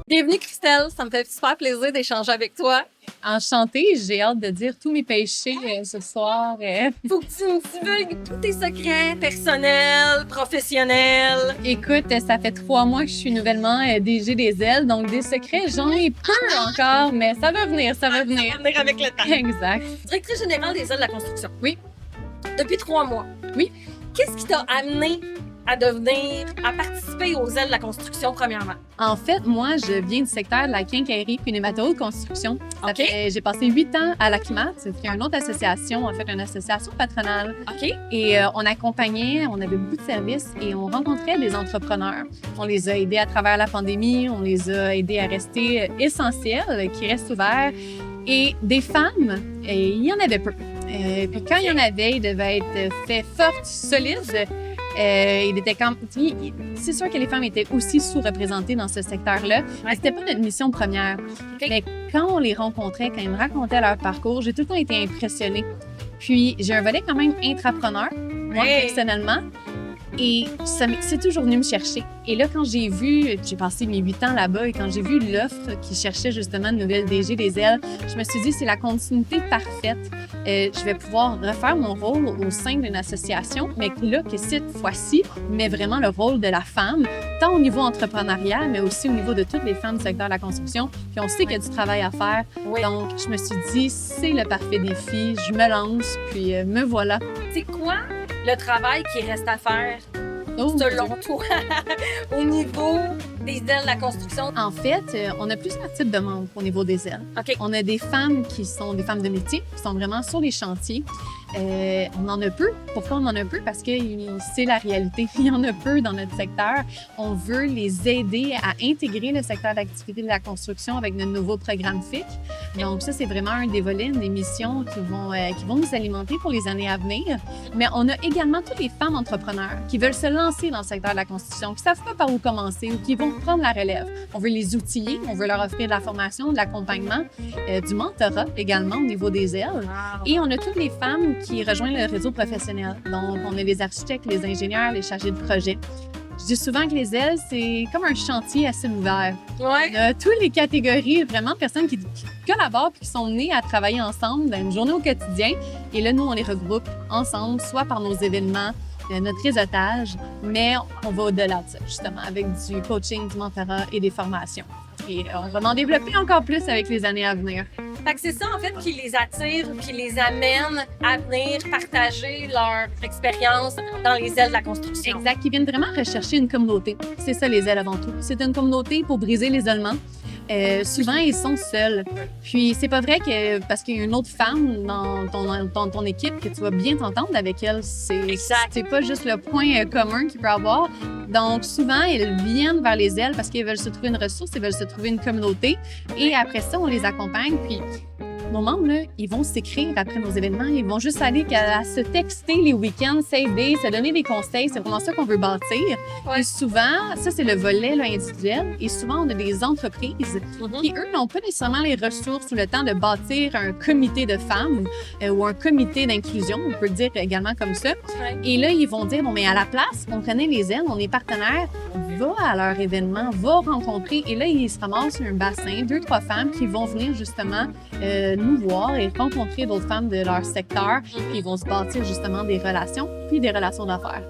Bienvenue Christelle, ça me fait super plaisir d'échanger avec toi. Enchantée, j'ai hâte de dire tous mes péchés ce soir. Faut que tu me divulgues tous tes secrets personnels, professionnels. Écoute, ça fait 3 mois que je suis nouvellement DG des ailes, donc des secrets, j'en ai peu encore, mais ça va venir, ça va venir. Ça va venir avec le temps. Exact. Directrice générale des ailes de la construction. Oui. Depuis 3 mois. Oui. Qu'est-ce qui t'a amené à participer aux ailes de la construction premièrement? En fait, moi, je viens du secteur de la quincaillerie puis de construction. OK. J'ai passé 8 ans à l'ACMAT, c'est une autre association, en fait, une association patronale. OK. Et on accompagnait, on avait beaucoup de services et on rencontrait des entrepreneurs. On les a aidés à travers la pandémie, on les a aidés à rester essentiels, qui restent ouverts. Et des femmes, il y en avait peu. Puis quand il y en avait, ils devaient être faits fortes, solides. Il était c'est sûr que les femmes étaient aussi sous-représentées dans ce secteur-là, mais c'était pas notre mission première. Okay. Mais quand on les rencontrait, quand ils me racontaient leur parcours, j'ai tout le temps été impressionnée. Puis j'ai un volet quand même intrapreneur, moi personnellement, et c'est toujours venu me chercher. Et là, quand j'ai passé mes 8 ans là-bas, et quand j'ai vu l'offre qui cherchait justement une nouvelle DG des ailes, je me suis dit, c'est la continuité parfaite. Je vais pouvoir refaire mon rôle au sein d'une association, mais là, que cette fois-ci, met vraiment le rôle de la femme, tant au niveau entrepreneurial, mais aussi au niveau de toutes les femmes du secteur de la construction. Puis on sait qu'il y a du travail à faire. Oui. Donc, je me suis dit, c'est le parfait défi. Je me lance, puis me voilà. C'est quoi le travail qui reste à faire selon toi au niveau des ailes de la construction? En fait, on a plusieurs types de membres au niveau des ailes. OK. On a des femmes qui sont des femmes de métier, qui sont vraiment sur les chantiers. On en a peu. Pourquoi on en a peu? Parce que c'est la réalité. Il y en a peu dans notre secteur. On veut les aider à intégrer le secteur d'activité de la construction avec notre nouveau programme FIC. Donc ça, c'est vraiment un des volets, une des missions qui vont nous alimenter pour les années à venir. Mais on a également toutes les femmes entrepreneurs qui veulent se lancer dans le secteur de la construction, qui ne savent pas par où commencer ou qui vont prendre la relève. On veut les outiller, on veut leur offrir de la formation, de l'accompagnement, du mentorat également au niveau des ailes. Wow. Et on a toutes les femmes qui rejoignent le réseau professionnel. Donc, on a les architectes, les ingénieurs, les chargés de projet. Je dis souvent que les ailes, c'est comme un chantier à ciel ouvert. Ouais. On a toutes les catégories, vraiment, de personnes qui collaborent et qui sont nées à travailler ensemble dans une journée au quotidien. Et là, nous, on les regroupe ensemble, soit par nos événements, notre réseautage, mais on va au-delà de ça, justement, avec du coaching, du mentorat et des formations. Et on va en développer encore plus avec les années à venir. Fait que c'est ça, en fait, qui les attire, qui les amène à venir partager leur expérience dans les ailes de la construction. Exact. Ils viennent vraiment rechercher une communauté. C'est ça, les ailes avant tout. C'est une communauté pour briser l'isolement. Souvent, ils sont seuls. Puis, c'est pas vrai que parce qu'il y a une autre femme dans ton équipe que tu vas bien t'entendre avec elle. C'est pas juste le point commun qu'il peut avoir. Donc, souvent, ils viennent vers les ailes parce qu'ils veulent se trouver une ressource, ils veulent se trouver une communauté. Et après ça, on les accompagne. Puis, nos membres, là, ils vont s'écrire après nos événements. Ils vont juste aller à se texter les week-ends, s'aider, se donner des conseils. C'est vraiment ça qu'on veut bâtir. Ouais. Et souvent, ça, c'est le volet là, individuel. Et souvent, on a des entreprises qui, eux, n'ont pas nécessairement les ressources ou le temps de bâtir un comité de femmes ou un comité d'inclusion, on peut le dire également comme ça. Ouais. Et là, ils vont dire, bon, mais à la place, on connaît les ailes, on est partenaires, va à leur événement, va rencontrer. Et là, ils se ramassent sur un bassin, 2-3 femmes qui vont venir justement nous voir et rencontrer d'autres femmes de leur secteur. Puis ils vont se bâtir justement des relations, puis des relations d'affaires.